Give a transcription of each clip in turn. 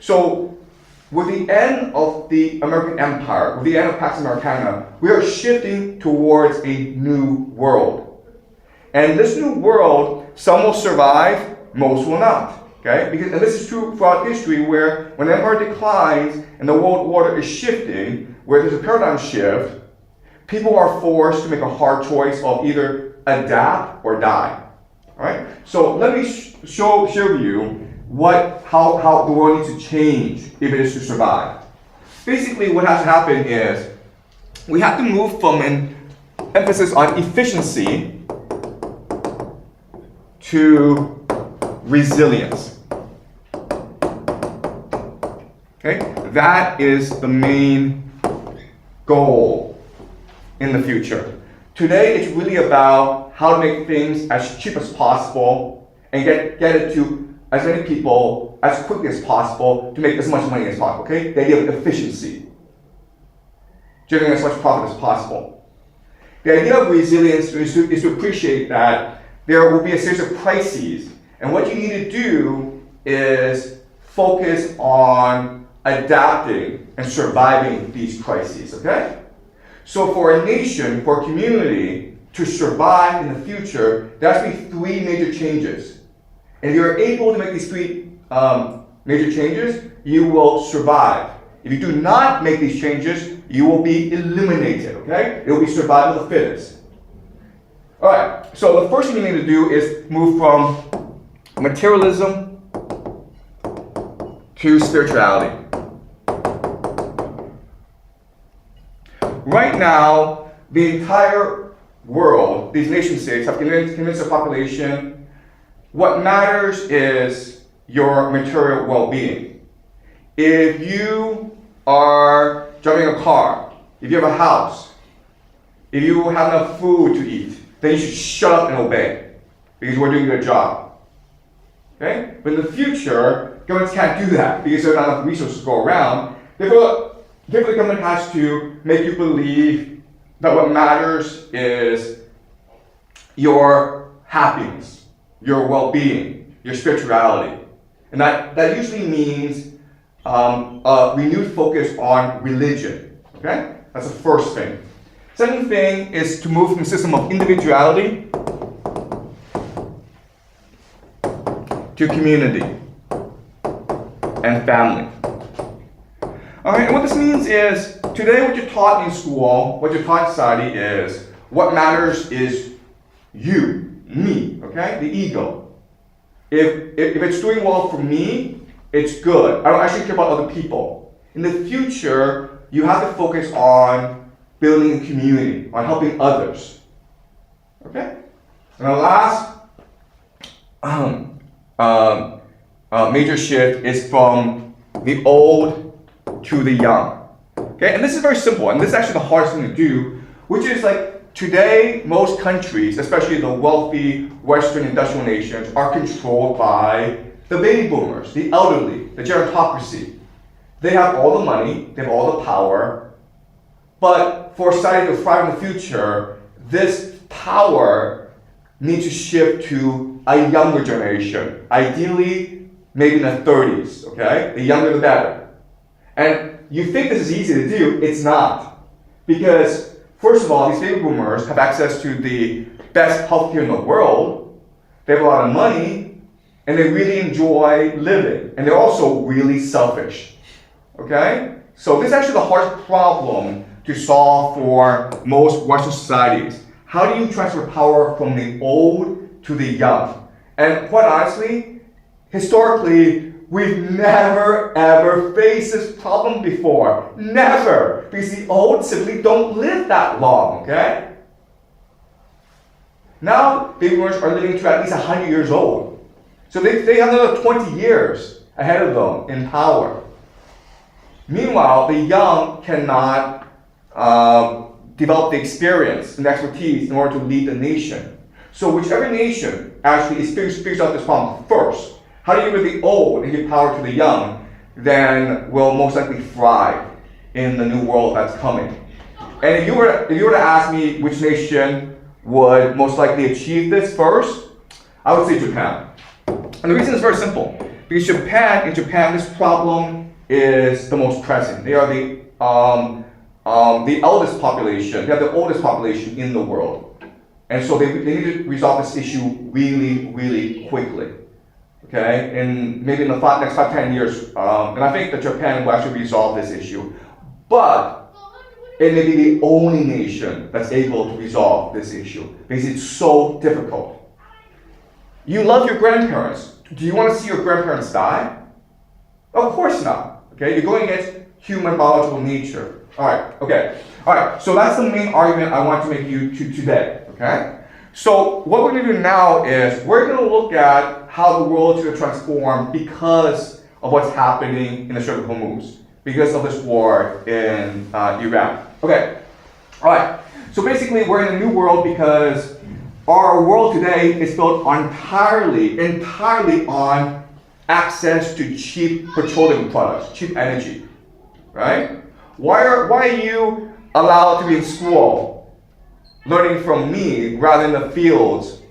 So with the end of the American Empire, with the end of Pax Americana, we are shifting towards a new world. And this new world, some will survive, most will not. Okay? And this is true throughout history, where when the empire declines and the world order is shifting, where there's a paradigm shift, people are forced to make a hard choice of either adapt or die. All right? So let me show you how the world needs to change if it is to survive. Basically, what has to happen is we have to move from an emphasis on efficiency to resilience. Okay? That is the main goal in the future. Today, it's really about how to make things as cheap as possible and get it to as many people as quickly as possible to make as much money as possible. Okay? The idea of efficiency. Generating as much profit as possible. The idea of resilience is to appreciate that there will be a series of crises, and what you need to do is focus on adapting and surviving these crises, okay? So for a nation, for a community to survive in the future, there has to be three major changes. And if you're able to make these three major changes, you will survive. If you do not make these changes, you will be eliminated, okay? It will be survival of the fittest. All right, so the first thing you need to do is move from materialism to spirituality. Right now, the entire world, these nation states, have convinced their population what matters is your material well-being. If you are driving a car, if you have a house, if you have enough food to eat, then you should shut up and obey, because we're doing a good job. Okay? But in the future, governments can't do that because there are not enough resources to go around. Therefore, the government has to make you believe that what matters is your happiness, your well-being, your spirituality. And that usually means a renewed focus on religion. Okay? That's the first thing. Second thing is to move from a system of individuality to community and family. All right, and what this means is today what you're taught in school, what you're taught in society is what matters is you, me, okay? The ego. If it's doing well for me, it's good. I don't actually care about other people. In the future, you have to focus on building a community, on helping others. Okay? And the last major shift is from the old to the young. Okay? And this is very simple, and this is actually the hardest thing to do, which is like today, most countries, especially the wealthy Western industrial nations, are controlled by the baby boomers, the elderly, the gerontocracy. They have all the money, they have all the power, but for society to thrive in the future, this power needs to shift to a younger generation. Ideally, maybe in the 30s, okay? The younger the better. And you think this is easy to do, it's not. Because, first of all, these baby boomers have access to the best healthcare in the world, they have a lot of money, and they really enjoy living. And they're also really selfish, okay? So this is actually the hardest problem to solve for most Western societies. How do you transfer power from the old to the young? And quite honestly, historically, we've never ever faced this problem before. Never. Because the old simply don't live that long, okay? Now, baby boomers are living to at least 100 years old. So they have another 20 years ahead of them in power. Meanwhile, the young cannot develop the experience and expertise in order to lead the nation. So whichever nation actually figures out this problem first, how do you give the old and give power to the young, then will most likely thrive in the new world that's coming. And if you were to ask me which nation would most likely achieve this first, I would say Japan. And the reason is very simple. Because in Japan, this problem is the most present. They are the eldest population. They have the oldest population in the world. And so they need to resolve this issue really, really quickly. Okay, and maybe in the next 5-10 years, and I think that Japan will actually resolve this issue. But it may be the only nation that's able to resolve this issue because it's so difficult. You love your grandparents. Do you want to see your grandparents die? Of course not. Okay, you're going against human biological nature. All right. So that's the main argument I want to make you today. Okay. So what we're going to do now is we're going to look at how the world is going to transform because of what's happening in the Strait of Hormuz, because of this war in Iran. Okay, all right. So basically, we're in a new world because our world today is built entirely on access to cheap petroleum products, cheap energy, right? Why are you allowed to be in school learning from me rather than the fields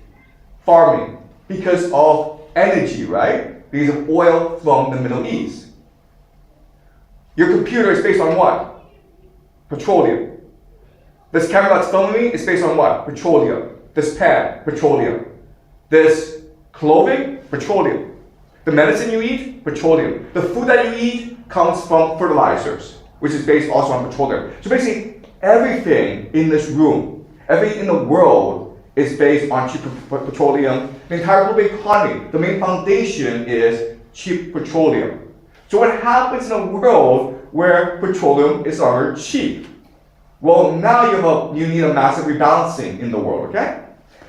farming? Because of energy, right? Because of oil from the Middle East. Your computer is based on what? Petroleum. This camera that's filming me is based on what? Petroleum. This pen, petroleum. This clothing, petroleum. The medicine you eat, petroleum. The food that you eat comes from fertilizers, which is based also on petroleum. So basically, everything in this room, everything in the world is based on cheap petroleum. The entire global economy, the main foundation is cheap petroleum. So what happens in a world where petroleum is already cheap? Well, now you need a massive rebalancing in the world, okay?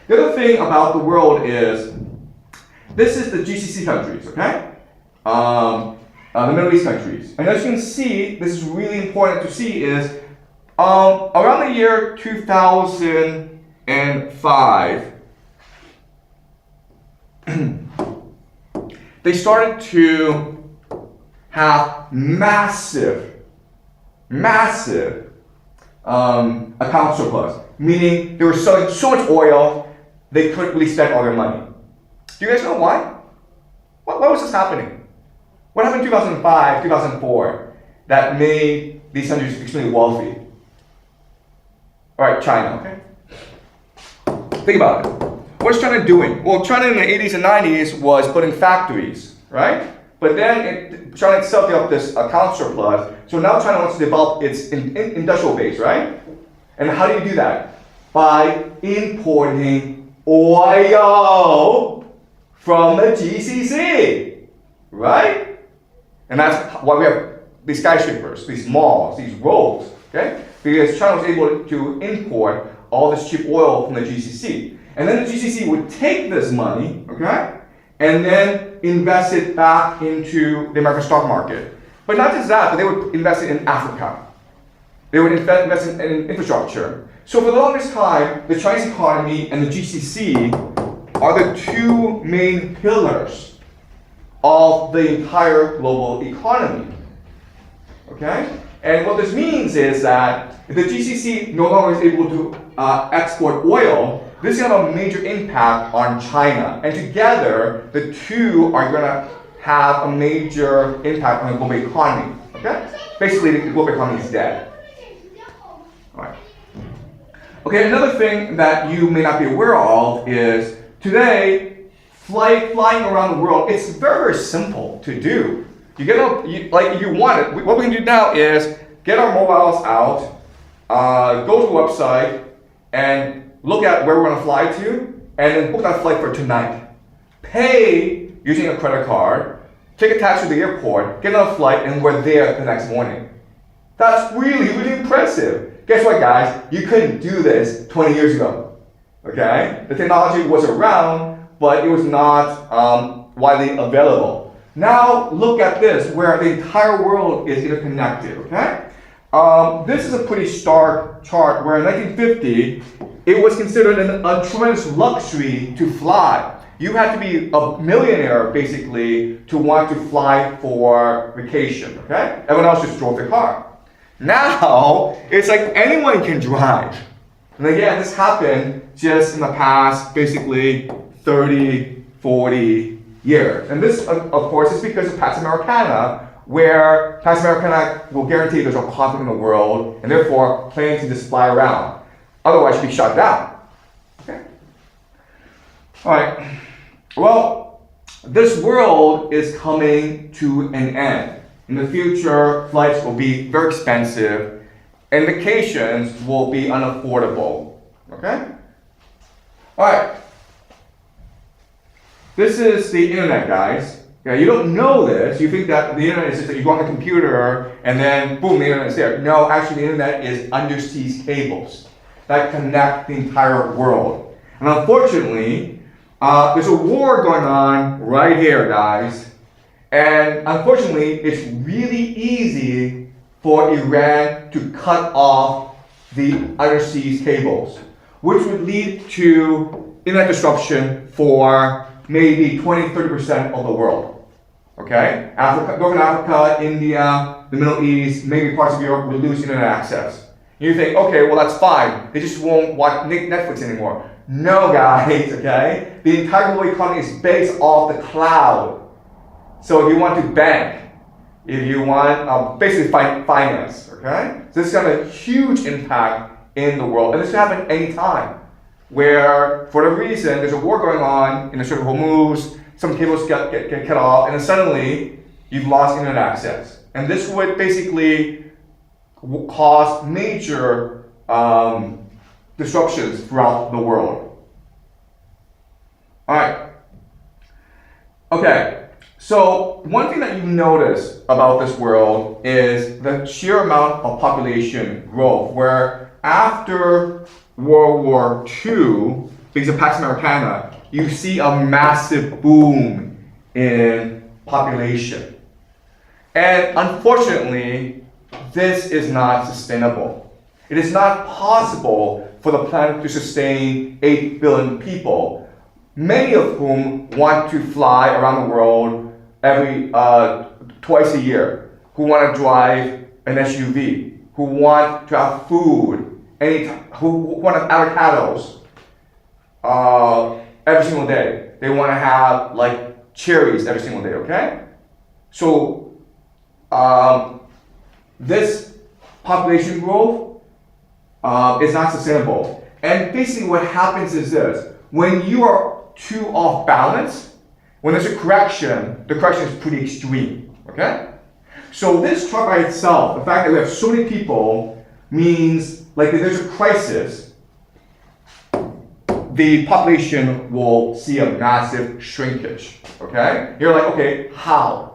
The other thing about the world is, this is the GCC countries, okay? The Middle East countries. And as you can see, this is really important to see is, around the year 2005, they started to have massive account surplus, meaning they were selling so much oil, they couldn't really spend all their money. Do you guys know why? Why was this happening? What happened in 2005, 2004 that made these countries extremely wealthy? All right, China, okay? Think about it. What's China doing? Well, China in the 80s and 90s was putting factories, right? But then China itself developed this account surplus, so now China wants to develop its industrial base, right? And how do you do that? By importing oil from the GCC, right? And that's why we have these skyscrapers, these malls, these roads, okay? Because China was able to import all this cheap oil from the GCC. And then the GCC would take this money, okay? And then invest it back into the American stock market. But not just that, but they would invest it in Africa. They would invest in infrastructure. So for the longest time, the Chinese economy and the GCC are the two main pillars of the entire global economy. Okay? And what this means is that if the GCC no longer is able to export oil, this is going to have a major impact on China. And together, the two are going to have a major impact on the global economy. Okay? Basically, the global economy is dead. All right. Okay, another thing that you may not be aware of is today, flying around the world, it's very, very simple to do. You get if you want it, what we can do now is get our mobiles out, go to the website, and look at where we're going to fly to, and then book that flight for tonight. Pay using a credit card, take a taxi to the airport, get on a flight, and we're there the next morning. That's really, really impressive. Guess what, guys? You couldn't do this 20 years ago. Okay? The technology was around, but it was not widely available. Now, look at this, where the entire world is interconnected. Okay? This is a pretty stark chart where in 1950, it was considered a tremendous luxury to fly. You had to be a millionaire, basically, to want to fly for vacation, okay? Everyone else just drove their car. Now, it's like anyone can drive. And again, this happened just in the past, basically, 30, 40, years. And this, of course, is because of Pax Americana, where Pax Americana will guarantee there's no conflict in the world, and therefore planes can just fly around. Otherwise, you'd be shut down. Okay? All right. Well, this world is coming to an end. In the future, flights will be very expensive, and vacations will be unaffordable. Okay? All right. This is the internet, guys. Yeah, you don't know this. You think that the internet is just that you go on the computer and then boom, the internet is there. No, actually, the internet is undersea cables that connect the entire world. And unfortunately, there's a war going on right here, guys. And unfortunately, it's really easy for Iran to cut off the undersea cables, which would lead to internet disruption for maybe 20-30% of the world. Okay? Africa, Northern Africa, India, the Middle East, maybe parts of Europe will lose internet access. You think, okay, well that's fine. They just won't watch Netflix anymore. No, guys, okay? The entire global economy is based off the cloud. So if you want to bank, if you want basically finance, okay? So this is going to have a huge impact in the world. And this can happen anytime, where for the reason there's a war going on in the Strait of Hormuz, some cables get cut off, and then suddenly you've lost internet access. And this would basically cause major disruptions throughout the world. All right. Okay. So one thing that you notice about this world is the sheer amount of population growth, where after World War II, because of Pax Americana, you see a massive boom in population. And unfortunately, this is not sustainable. It is not possible for the planet to sustain 8 billion people, many of whom want to fly around the world every twice a year, who want to drive an SUV, who want to have food, who want to have avocados every single day. They want to have like cherries every single day, okay? So this population growth is not sustainable. And basically what happens is this: when you are too off balance, when there's a correction, the correction is pretty extreme, okay? So this chart by itself, the fact that we have so many people, means like if there's a crisis, the population will see a massive shrinkage, okay? You're like, okay, how?